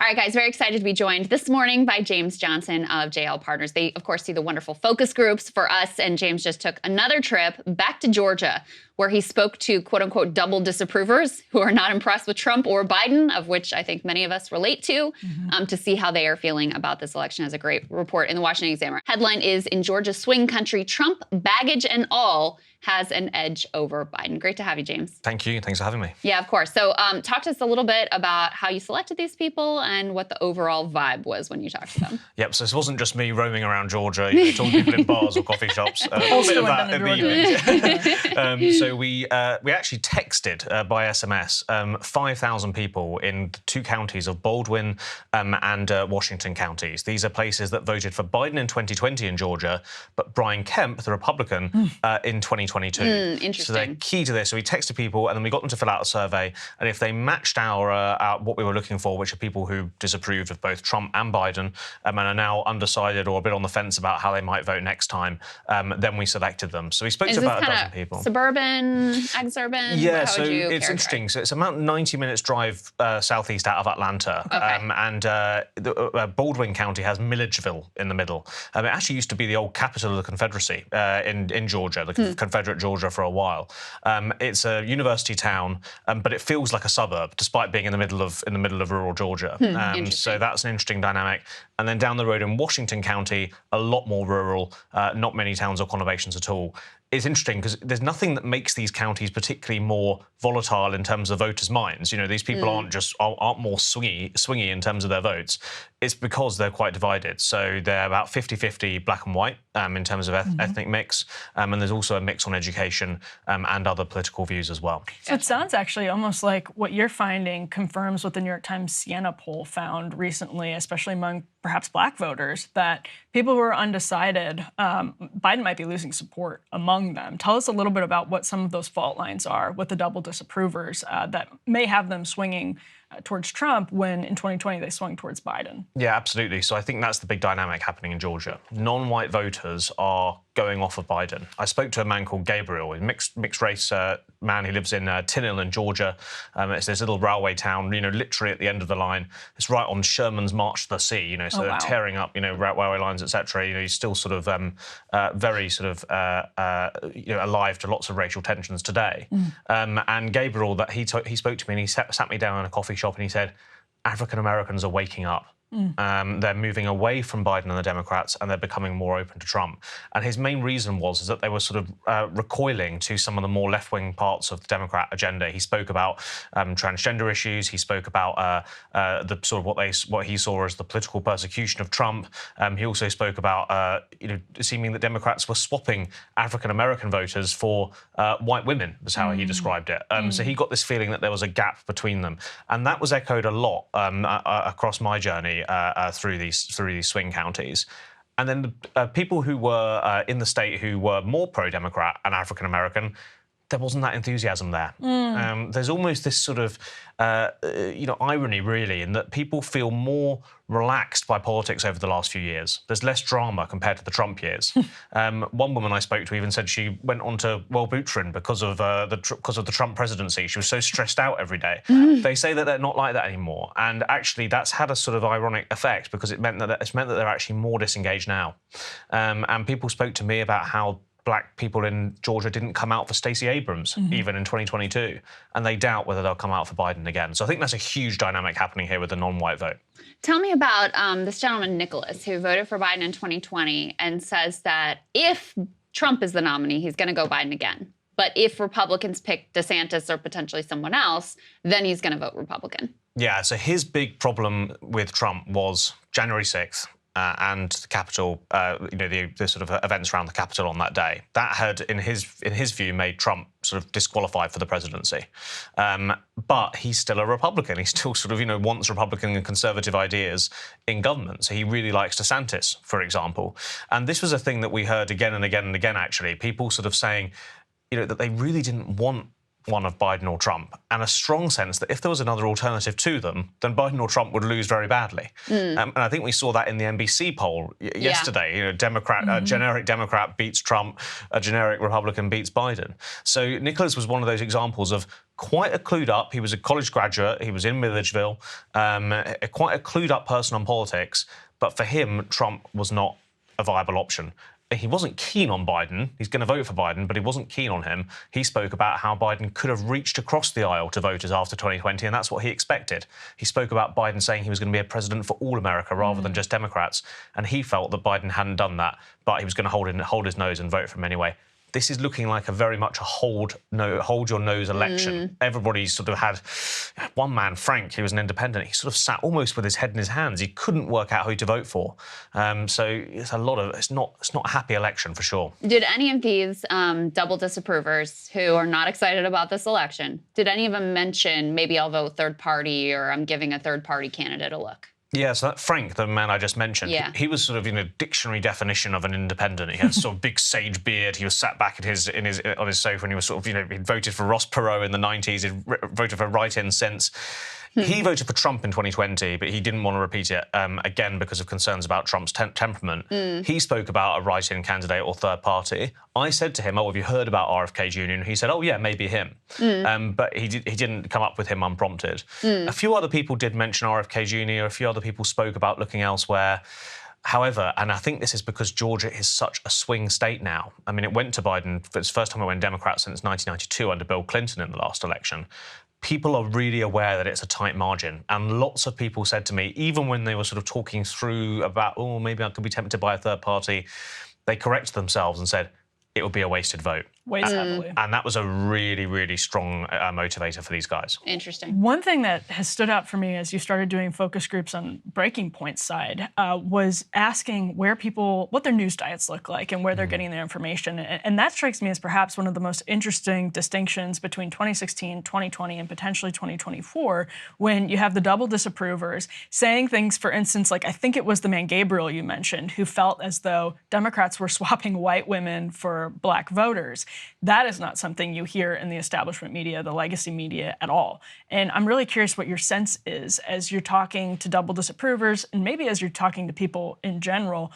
All right, guys, very excited to be joined this morning by James Johnson of JLPartners. They, of course, see the wonderful focus groups for us, and James just took another trip back to Georgia, where he spoke to quote-unquote double disapprovers who are not impressed with Trump or Biden, of which I think many of us relate to see how they are feeling about this election. As a great report in the Washington Examiner. Headline is, "In Georgia swing country, Trump, baggage and all, has an edge over Biden." Great to have you, James. Thank you. Thanks for having me. Yeah, of course. So talk to us a little bit about how you selected these people and what the overall vibe was when you talked to them. Yep, so this wasn't just me roaming around Georgia, talking to people in bars or coffee shops. A bit of that in the evening. So we actually texted by SMS 5,000 people in the two counties of Baldwin and Washington counties. These are places that voted for Biden in 2020 in Georgia, but Brian Kemp, the Republican, in 2022. Interesting. So they're key to this. So we texted people, and then we got them to fill out a survey. And if they matched our what we were looking for, which are people who disapproved of both Trump and Biden, and are now undecided or a bit on the fence about how they might vote next time, then we selected them. So we spoke to about a dozen people. Suburban, exurban? Yeah, so it's interesting. So it's about 90 minutes drive southeast out of Atlanta. Okay. Baldwin County has Milledgeville in the middle. It actually used to be the old capital of the Confederacy in Georgia, the Confederate Georgia for a while. It's a university town, but it feels like a suburb, despite being in the middle of rural Georgia. So that's an interesting dynamic. And then down the road in Washington County, a lot more rural, not many towns or conurbations at all. It's interesting because there's nothing that makes these counties particularly more volatile in terms of voters' minds. These people aren't more swingy in terms of their votes. It's because they're quite divided. So they're about 50-50 black and white in terms of ethnic mix. And there's also a mix on education and other political views as well. So it sounds actually almost like what you're finding confirms what the New York Times Siena poll found recently, especially among perhaps black voters, that people who are undecided, Biden might be losing support among them. Tell us a little bit about what some of those fault lines are with the double disapprovers that may have them swinging towards Trump when in 2020 they swung towards Biden. Yeah, absolutely. So I think that's the big dynamic happening in Georgia. Non-white voters are going off of Biden. I spoke to a man called Gabriel, a mixed race man. He lives in Tinnell in Georgia. It's this little railway town, literally at the end of the line. It's right on Sherman's March to the Sea, so they're tearing up, railway lines, etc. He's still sort of very sort of alive to lots of racial tensions today. And Gabriel, that he spoke to me and he sat me down in a coffee shop and he said, African Americans are waking up. They're moving away from Biden and the Democrats, and they're becoming more open to Trump. And his main reason was that they were sort of recoiling to some of the more left-wing parts of the Democrat agenda. He spoke about transgender issues. He spoke about the sort of what he saw as the political persecution of Trump. He also spoke about seeming that Democrats were swapping African American voters for white women. Was how he described it. So he got this feeling that there was a gap between them, and that was echoed a lot across my journey. Through these swing counties. And then the people who were in the state who were more pro-Democrat and African-American, there wasn't that enthusiasm there. There's almost this sort of, irony, really, in that people feel more relaxed by politics over the last few years. There's less drama compared to the Trump years. One woman I spoke to even said she went on to Wellbutrin because of the Trump presidency. She was so stressed out every day. They say that they're not like that anymore, and actually that's had a sort of ironic effect because it meant that they're actually more disengaged now. And people spoke to me about how black people in Georgia didn't come out for Stacey Abrams even in 2022, and they doubt whether they'll come out for Biden again. So I think that's a huge dynamic happening here with the non-white vote. Tell me about this gentleman, Nicholas, who voted for Biden in 2020 and says that if Trump is the nominee, he's going to go Biden again. But if Republicans pick DeSantis or potentially someone else, then he's going to vote Republican. Yeah, so his big problem with Trump was January 6th. And the Capitol, the sort of events around the Capitol on that day, that had, in his view, made Trump sort of disqualified for the presidency. But he's still a Republican. He still sort of, wants Republican and conservative ideas in government. So he really likes DeSantis, for example. And this was a thing that we heard again and again and again, actually. People sort of saying, that they really didn't want one of Biden or Trump, and a strong sense that if there was another alternative to them, then Biden or Trump would lose very badly. And I think we saw that in the NBC poll yesterday. You know, generic Democrat beats Trump, a generic Republican beats Biden. So Nicholas was one of those examples of quite a clued up. He was a college graduate. He was in Milledgeville, quite a clued up person on politics. But for him, Trump was not a viable option. He wasn't keen on Biden. He's going to vote for Biden, but he wasn't keen on him. He spoke about how Biden could have reached across the aisle to voters after 2020, and that's what he expected. He spoke about Biden saying he was going to be a president for all America rather than just Democrats, and he felt that Biden hadn't done that, but he was going to hold his nose and vote for him anyway. This is looking like a very much a hold your nose election. Everybody sort of had one man, Frank, he was an independent. He sort of sat almost with his head in his hands. He couldn't work out who to vote for. So it's not a happy election for sure. Did any of these double disapprovers who are not excited about this election, did any of them mention maybe I'll vote third party or I'm giving a third party candidate a look? Yeah, so that Frank, the man I just mentioned, he was sort of in a dictionary definition of an independent. He had sort of big sage beard. He was sat back on his sofa, and he was sort of, he'd voted for Ross Perot in the 90s. He'd voted for write-in since. He voted for Trump in 2020, but he didn't want to repeat it again because of concerns about Trump's temperament. He spoke about a write-in candidate or third party. I said to him, "Oh, have you heard about RFK Jr.?" And he said, "Oh, yeah, maybe him." But he didn't come up with him unprompted. A few other people did mention RFK Jr. A few other people spoke about looking elsewhere. However, and I think this is because Georgia is such a swing state now. I mean, it went to Biden. It's the first time it went Democrat since 1992 under Bill Clinton in the last election. People are really aware that it's a tight margin. And lots of people said to me, even when they were sort of talking through about, oh, maybe I could be tempted by a third party, they corrected themselves and said, it would be a wasted vote. Weighs heavily. And that was a really, really strong motivator for these guys. Interesting. One thing that has stood out for me as you started doing focus groups on Breaking Point's side was asking what their news diets look like and where they're getting their information. And that strikes me as perhaps one of the most interesting distinctions between 2016, 2020, and potentially 2024, when you have the double disapprovers saying things, for instance, like I think it was the man Gabriel you mentioned, who felt as though Democrats were swapping white women for black voters. That is not something you hear in the establishment media, the legacy media at all. And I'm really curious what your sense is as you're talking to double disapprovers and maybe as you're talking to people in general,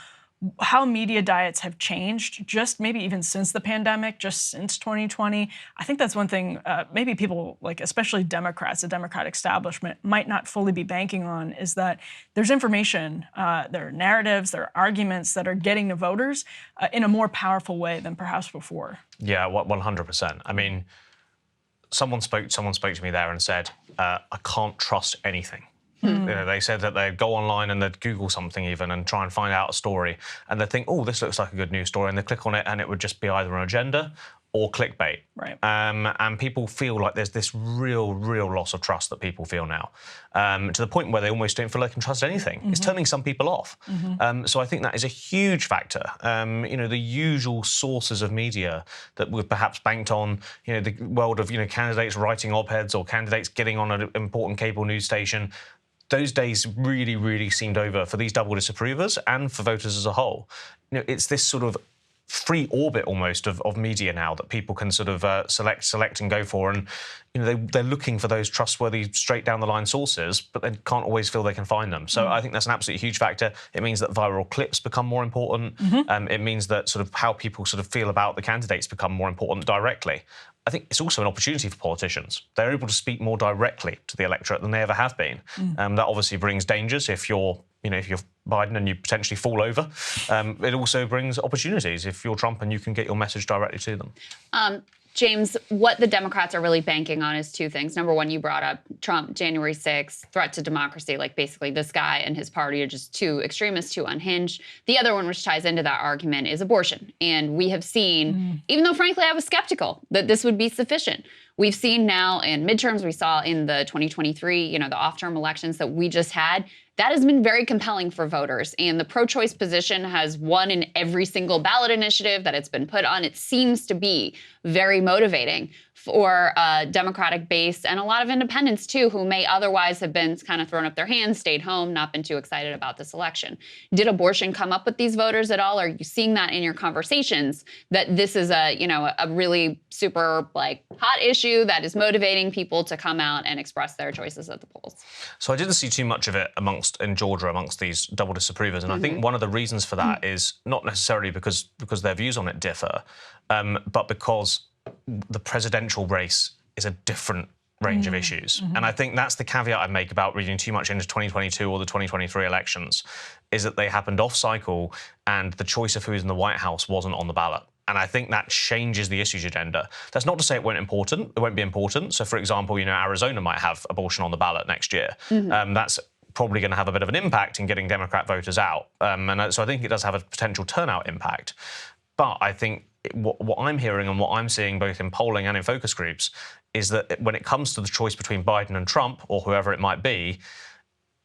how media diets have changed just maybe even since the pandemic, just since 2020. I think that's one thing maybe people, like especially Democrats, the Democratic establishment, might not fully be banking on is that there's information, there are narratives, there are arguments that are getting to voters in a more powerful way than perhaps before. Yeah, 100%. I mean, someone spoke to me there and said, I can't trust anything. You know, they said that they'd go online and they'd Google something even and try and find out a story, and they'd think, oh, this looks like a good news story, and they'd click on it and it would just be either an agenda or clickbait. Right. And people feel like there's this real loss of trust that people feel now, to the point where they almost don't feel they can trust anything. It's turning some people off. So I think that is a huge factor. You know, the usual sources of media that we've perhaps banked on, you know, the world of, you know, candidates writing op-eds or candidates getting on an important cable news station, those days really seemed over for these double disapprovers and for voters as a whole. You know, it's this sort of free orbit almost of media now that people can sort of select and go for, and you know they're looking for those trustworthy, straight down the line sources, but they can't always feel they can find them. So I think that's an absolutely huge factor. It means that viral clips become more important. It means that sort of how people sort of feel about the candidates become more important directly. I think it's also an opportunity for politicians. They're able to speak more directly to the electorate than they ever have been. That obviously brings dangers if you're Biden and you potentially fall over. It also brings opportunities if you're Trump and you can get your message directly to them. James, what the Democrats are really banking on is two things. Number one, you brought up Trump, January 6th, threat to democracy. Like basically this guy and his party are just too extremist, too unhinged. The other one, which ties into that argument, is abortion. And we have seen, even though frankly I was skeptical that this would be sufficient, we've seen now in midterms, we saw in the 2023, you know, the off-term elections that we just had, that has been very compelling for voters. And the pro-choice position has won in every single ballot initiative that it's been put on. It seems to be very motivating for a Democratic base and a lot of independents too, who may otherwise have been kind of thrown up their hands, stayed home, not been too excited about this election. Did abortion come up with these voters at all? Are you seeing that in your conversations, that this is a really super hot issue that is motivating people to come out and express their choices at the polls? So I didn't see too much of it in Georgia amongst these double disapprovers, and I think one of the reasons for that is not necessarily because their views on it differ, but because the presidential race is a different range of issues. And I think that's the caveat I make about reading too much into 2022 or the 2023 elections, is that they happened off cycle and the choice of who's in the White House wasn't on the ballot. And I think that changes the issues agenda. That's not to say it won't be important. So, for example, Arizona might have abortion on the ballot next year. That's probably going to have a bit of an impact in getting Democrat voters out. So I think it does have a potential turnout impact. But I think what I'm hearing and what I'm seeing both in polling and in focus groups is that when it comes to the choice between Biden and Trump, or whoever it might be,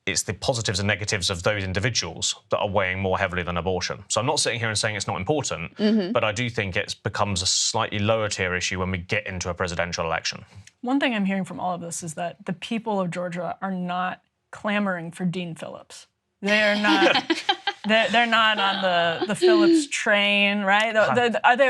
it's the positives and negatives of those individuals that are weighing more heavily than abortion. So I'm not sitting here and saying it's not important, but I do think it becomes a slightly lower tier issue when we get into a presidential election. One thing I'm hearing from all of this is that the people of Georgia are not clamoring for Dean Phillips. They are not. They're not on the Phillips train, right?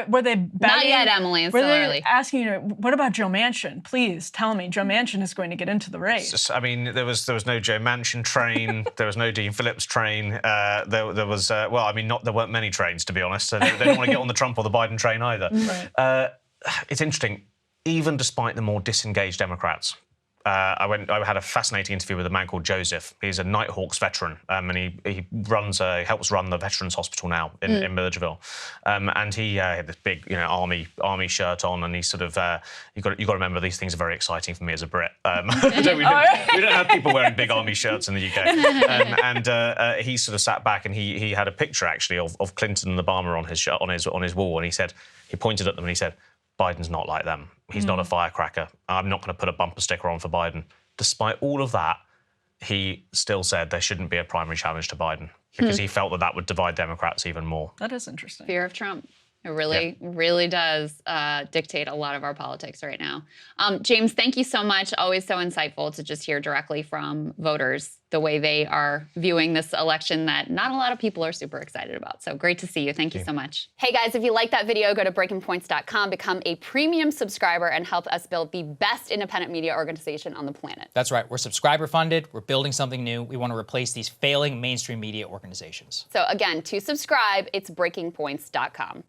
Were they begging? Not yet, Emily. It's were still they early. asking you, what about Joe Manchin? Please tell me Joe Manchin is going to get into the race. There was no Joe Manchin train. There was no Dean Phillips train. There was there weren't many trains, to be honest. So they don't want to get on the Trump or the Biden train either. Right. It's interesting, even despite the more disengaged Democrats. I had a fascinating interview with a man called Joseph. He's a Nighthawks veteran, and he helps run the Veterans Hospital now in Milledgeville. And he had this big, army shirt on, and he sort of you got to remember these things are very exciting for me as a Brit. We don't have people wearing big army shirts in the UK. He sort of sat back and he had a picture actually of Clinton and Obama on his shirt on his wall, and he pointed at them and he said, Biden's not like them. He's not a firecracker. I'm not going to put a bumper sticker on for Biden. Despite all of that, he still said there shouldn't be a primary challenge to Biden because he felt that would divide Democrats even more. That is interesting. Fear of Trump. It really does dictate a lot of our politics right now. James, thank you so much. Always so insightful to just hear directly from voters the way they are viewing this election that not a lot of people are super excited about. So great to see you. Thank you so much. Hey guys, if you like that video, go to breakingpoints.com, become a premium subscriber, and help us build the best independent media organization on the planet. That's right. We're subscriber funded. We're building something new. We want to replace these failing mainstream media organizations. So again, to subscribe, it's breakingpoints.com.